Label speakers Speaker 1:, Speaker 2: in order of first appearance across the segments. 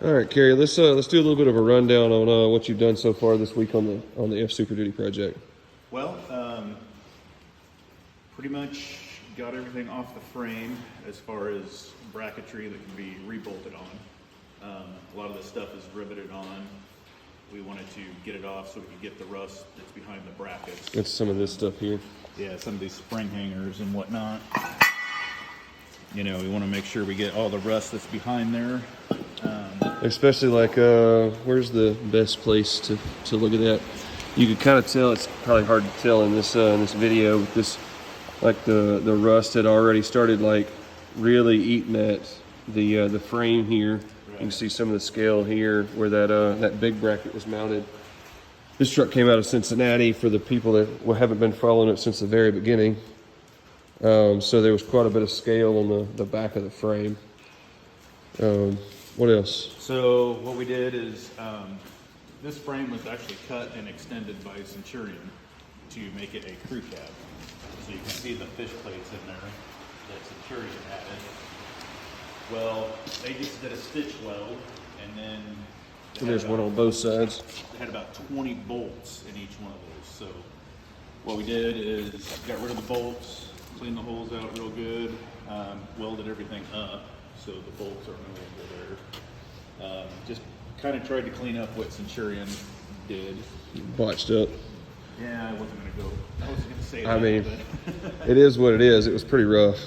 Speaker 1: All right, Kerry, let's do a little bit of a rundown on what you've done so far this week on the Fsuperduty project.
Speaker 2: Well, pretty much got everything off the frame as far as bracketry that can be rebolted on. A lot of this stuff is riveted on. We wanted to get it off so we could get the rust that's behind the brackets.
Speaker 1: It's some of this stuff here.
Speaker 2: Yeah, some of these spring hangers and whatnot. You know, we want to make sure we get all the rust that's behind there.
Speaker 1: Especially like, where's the best place to look at that? You could kind of tell, it's probably hard to tell in this video, but this, like the rust had already started like really eating at the frame here. Right. You can see some of the scale here where that big bracket was mounted. This truck came out of Cincinnati for the people that haven't been following it since the very beginning. So there was quite a bit of scale on the back of the frame. What else?
Speaker 2: So what we did is this frame was actually cut and extended by Centurion to make it a crew cab. So you can see the fish plates in there that Centurion added. Well, they just did a stitch weld, and then
Speaker 1: there's one on both sides.
Speaker 2: They had about 20 bolts in each one of those. So what we did is got rid of the bolts, cleaned the holes out real good, welded everything up so the bolts are no longer there. Just kind of tried to clean up what Centurion did.
Speaker 1: Botched up.
Speaker 2: Yeah, I wasn't going to say that.
Speaker 1: I mean, it is what it is. It was pretty rough.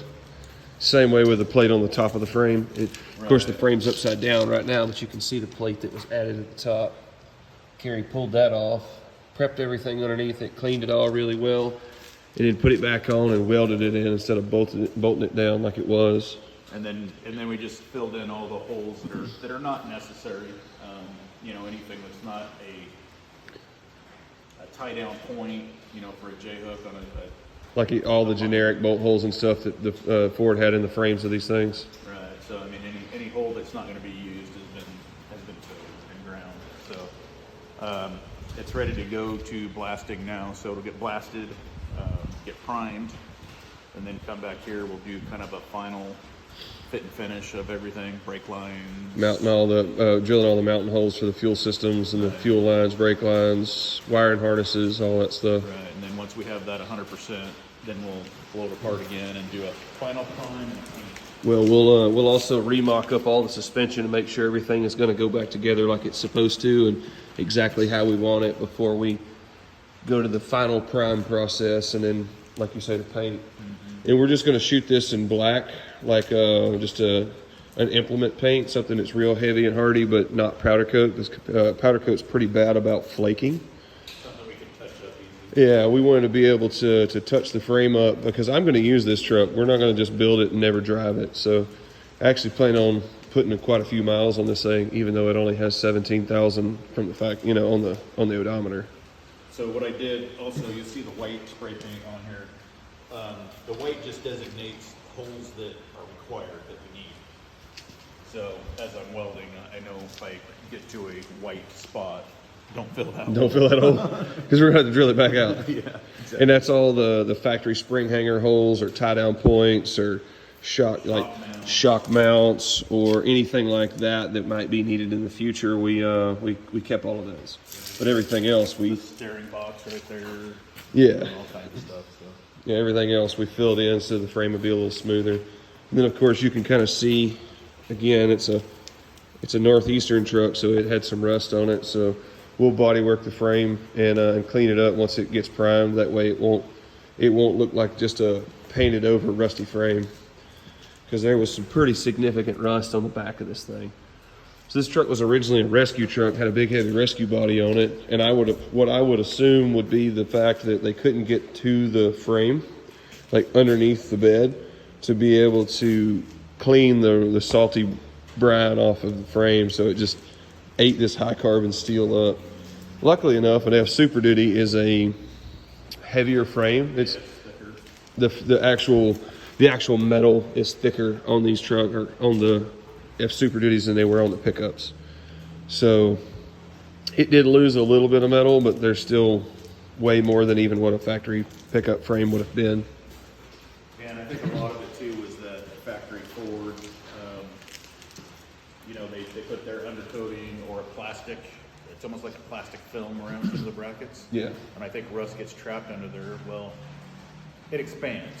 Speaker 1: Same way with the plate on the top of the frame. Of course, the frame's upside down right now, but you can see the plate that was added at the top. Kerry pulled that off, prepped everything underneath it, cleaned it all really well, and then put it back on and welded it in instead of bolting it down like it was.
Speaker 2: And then we just filled in all the holes that are not necessary. You know, anything that's not a tie down point, you know, for a J hook on a
Speaker 1: like all the generic bolt holes and stuff that the Ford had in the frames of these things.
Speaker 2: Right. So I mean, any hole that's not going to be used has been filled and ground. So it's ready to go to blasting now. So it'll get blasted, get primed, and then come back here. We'll do kind of a final fit and finish of everything, brake lines.
Speaker 1: Mounting all the, drilling all the mounting holes for the fuel systems and the fuel lines, brake lines, wiring harnesses, all that stuff.
Speaker 2: Right, and then once we have that 100%, then we'll blow it apart again and do a final prime.
Speaker 1: Well, we'll also remock up all the suspension to make sure everything is going to go back together like it's supposed to and exactly how we want it before we go to the final prime process and then, like you say, the paint. And we're just going to shoot this in black, like just an implement paint, something that's real heavy and hardy, but not powder coat. This powder coat's pretty bad about flaking.
Speaker 2: Something we can touch up easily.
Speaker 1: Yeah, we wanted to be able to touch the frame up because I'm going to use this truck. We're not going to just build it and never drive it. So I actually plan on putting quite a few miles on this thing, even though it only has 17,000 from the fact, you know, on the odometer.
Speaker 2: So what I did also, you see the white spray paint on here. The white just designates holes that are required that we need. So as I'm welding, I know if I get to a white spot, don't fill that hole.
Speaker 1: Don't fill that hole because we're going to have to drill it back out.
Speaker 2: Yeah, exactly.
Speaker 1: And that's all the factory spring hanger holes or tie down points or shock mounts or anything like that might be needed in the future. We kept all of those, but everything else
Speaker 2: the steering box right there.
Speaker 1: Yeah,
Speaker 2: all kinds of stuff. So.
Speaker 1: Yeah, everything else we filled in so the frame would be a little smoother. And then of course you can kind of see, again, it's a northeastern truck, so it had some rust on it. So we'll body work the frame and clean it up once it gets primed. That way it won't look like just a painted over rusty frame, because there was some pretty significant rust on the back of this thing. So this truck was originally a rescue truck, had a big heavy rescue body on it, and what I would assume would be the fact that they couldn't get to the frame, like underneath the bed, to be able to clean the salty brine off of the frame, so it just ate this high carbon steel up. Luckily enough, an Fsuperduty is a heavier frame. It's the actual metal is thicker on these trucks, or on the Fsuperduties, than they were on the pickups. So it did lose a little bit of metal, but there's still way more than even what a factory pickup frame would have been.
Speaker 2: And I think a lot of it too was that factory Ford, you know, they they put their undercoating or a plastic, it's almost like a plastic film around some of the brackets.
Speaker 1: Yeah.
Speaker 2: And I think rust gets trapped under there. Well, it expands,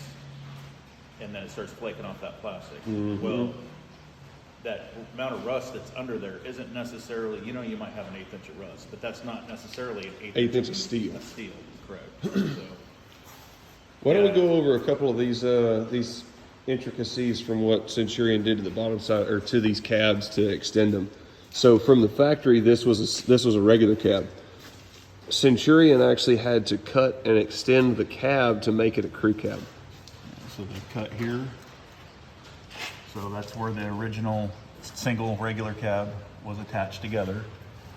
Speaker 2: and then it starts flaking off that plastic. Well, that amount of rust that's under there isn't necessarily, you know, you might have an 1/8 inch of rust, but that's not necessarily an 1/8
Speaker 1: 1/8 inch of steel.
Speaker 2: Steel, correct. So,
Speaker 1: Why don't we go over a couple of these intricacies from what Centurion did to the bottom side, or to these cabs to extend them. So from the factory, this was a regular cab. Centurion actually had to cut and extend the cab to make it a crew cab.
Speaker 2: so they cut here. So that's where the original single regular cab was attached together.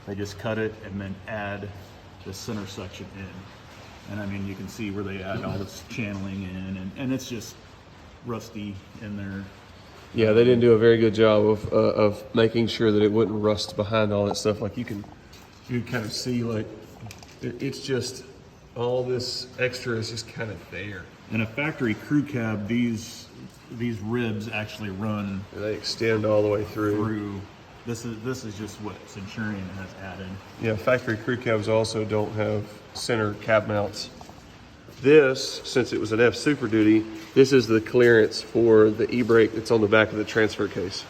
Speaker 2: They just cut it and then add the center section in. And I mean, you can see where they add all this channeling in, and it's just rusty in there.
Speaker 1: Yeah, they didn't do a very good job of making sure that it wouldn't rust behind all that stuff. Like you can kind of see, like it's just all this extra is just kind of there.
Speaker 2: In a factory crew cab, these ribs actually run.
Speaker 1: They extend all the way through.
Speaker 2: This is just what Centurion has added.
Speaker 1: Yeah, factory crew cabs also don't have center cab mounts. This, since it was an Fsuperduty, this is the clearance for the e-brake that's on the back of the transfer case.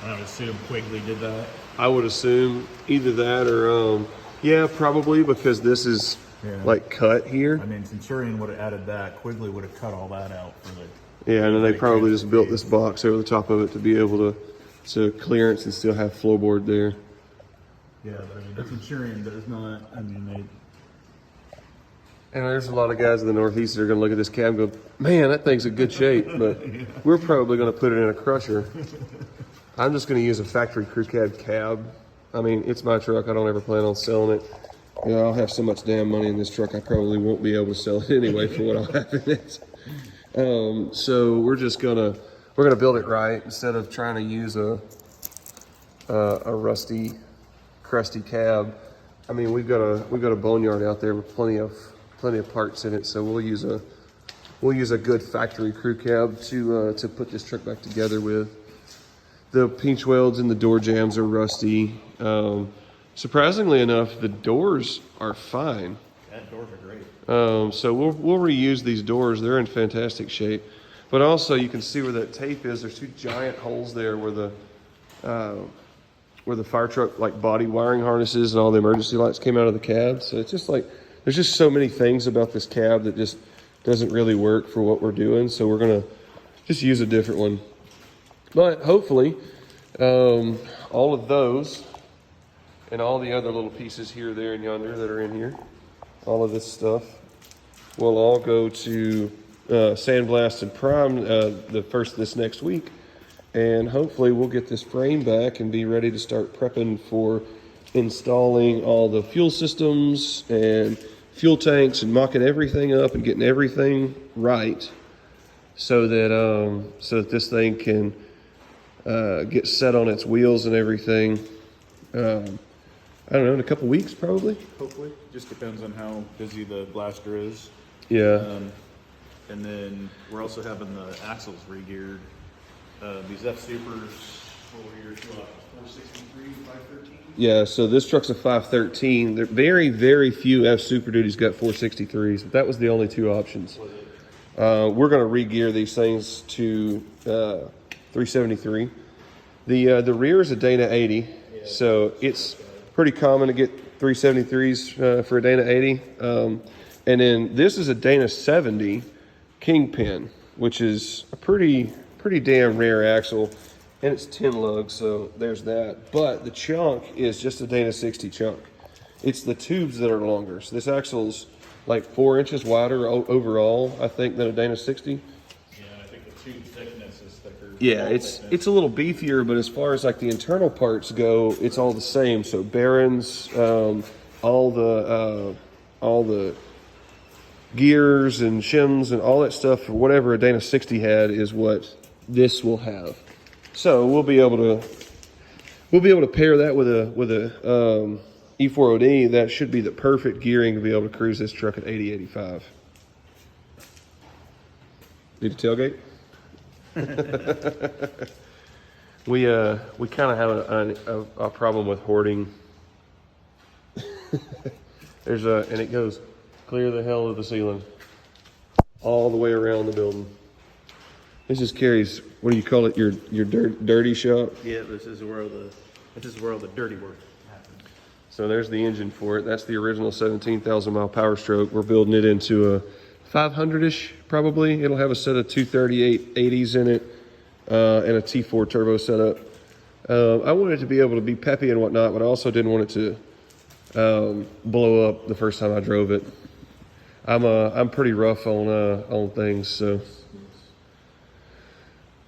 Speaker 2: I would assume Quigley did that.
Speaker 1: I would assume either that or, yeah, probably, because this is like cut here.
Speaker 2: I mean, Centurion would have added that. Quigley would have cut all that out for the.
Speaker 1: Yeah, and then they probably just built this box over the top of it to be able to clearance and still have floorboard there.
Speaker 2: Yeah, but I mean, Centurion does not. I mean, they.
Speaker 1: And there's a lot of guys in the Northeast that are going to look at this cab and go, man, that thing's in good shape, but we're probably going to put it in a crusher. I'm just going to use a factory crew cab. I mean, it's my truck. I don't ever plan on selling it. You know, I'll have so much damn money in this truck, I probably won't be able to sell it anyway for what I'll have in it. So we're gonna build it right instead of trying to use a rusty, crusty cab. I mean, we've got a boneyard out there with plenty of parts in it, so we'll use a good factory crew cab to put this truck back together with. The pinch welds and the door jambs are rusty. Surprisingly enough, the doors are fine.
Speaker 2: That doors are great.
Speaker 1: So we'll reuse these doors. They're in fantastic shape. But also you can see where that tape is. There's two giant holes there where the fire truck like body wiring harnesses and all the emergency lights came out of the cab. So it's just like there's just so many things about this cab that just doesn't really work for what we're doing. So we're gonna just use a different one. But hopefully all of those and all the other little pieces here, there, and yonder that are in here, all of this stuff will all go to sandblast and prime the first of this next week. And hopefully we'll get this frame back and be ready to start prepping for installing all the fuel systems and fuel tanks and mocking everything up and getting everything right so that this thing can get set on its wheels and everything. I don't know, in a couple weeks probably.
Speaker 2: Hopefully, just depends on how busy the blaster is.
Speaker 1: Yeah.
Speaker 2: And then we're also having the axles re-geared. These F-Supers, what were your 463, 513?
Speaker 1: Yeah, so this truck's a 513. There very, very few Fsuperduties got 463s, but that was the only two options. We're going to re-gear these things to 373. The rear is a Dana 80, so it's pretty common to get 373s for a Dana 80. And then this is a Dana 70 Kingpin, which is a pretty damn rare axle, and it's 10 lugs, so there's that. But the chunk is just a Dana 60 chunk. It's the tubes that are longer. So this axle's like 4 inches wider overall, I think, than a Dana 60.
Speaker 2: Yeah, I think the tube thickness is thicker.
Speaker 1: Yeah, it's a little beefier, but as far as like the internal parts go, it's all the same. So bearings, all the gears and shims and all that stuff for whatever a Dana 60 had is what this will have. So we'll be able to pair that with a E4OD. That should be the perfect gearing to be able to cruise this truck at 80, 85. Need a tailgate? We kind of have a problem with hoarding. And it goes clear the hell of the ceiling, all the way around the building. This is Kerry's, what do you call it, your dirty shop?
Speaker 2: Yeah, this is where all the dirty work happens.
Speaker 1: So there's the engine for it. That's the original 17,000 mile Power Stroke. We're building it into a 500-ish, probably. It'll have a set of 238 80s in it, and a T4 turbo setup. I wanted it to be able to be peppy and whatnot, but I also didn't want it to blow up the first time I drove it. I'm pretty rough on things, so.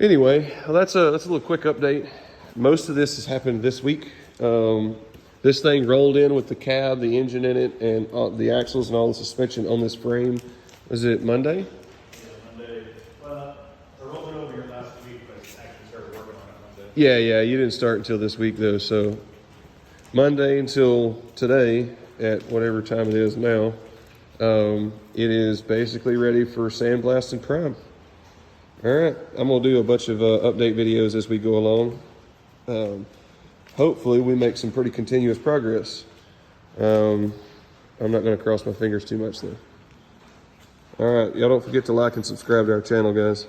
Speaker 1: Anyway, well, that's a little quick update. Most of this has happened this week. This thing rolled in with the cab, the engine in it, and the axles and all the suspension on this frame. Was it Monday?
Speaker 2: Yeah, Monday. Well, I rolled it over here last week, but actually started working on it Monday.
Speaker 1: Yeah, you didn't start until this week though. So Monday until today at whatever time it is now, it is basically ready for sandblast and prime. All right, I'm gonna do a bunch of update videos as we go along. Hopefully we make some pretty continuous progress. I'm not gonna cross my fingers too much though. All right, y'all don't forget to like and subscribe to our channel, guys.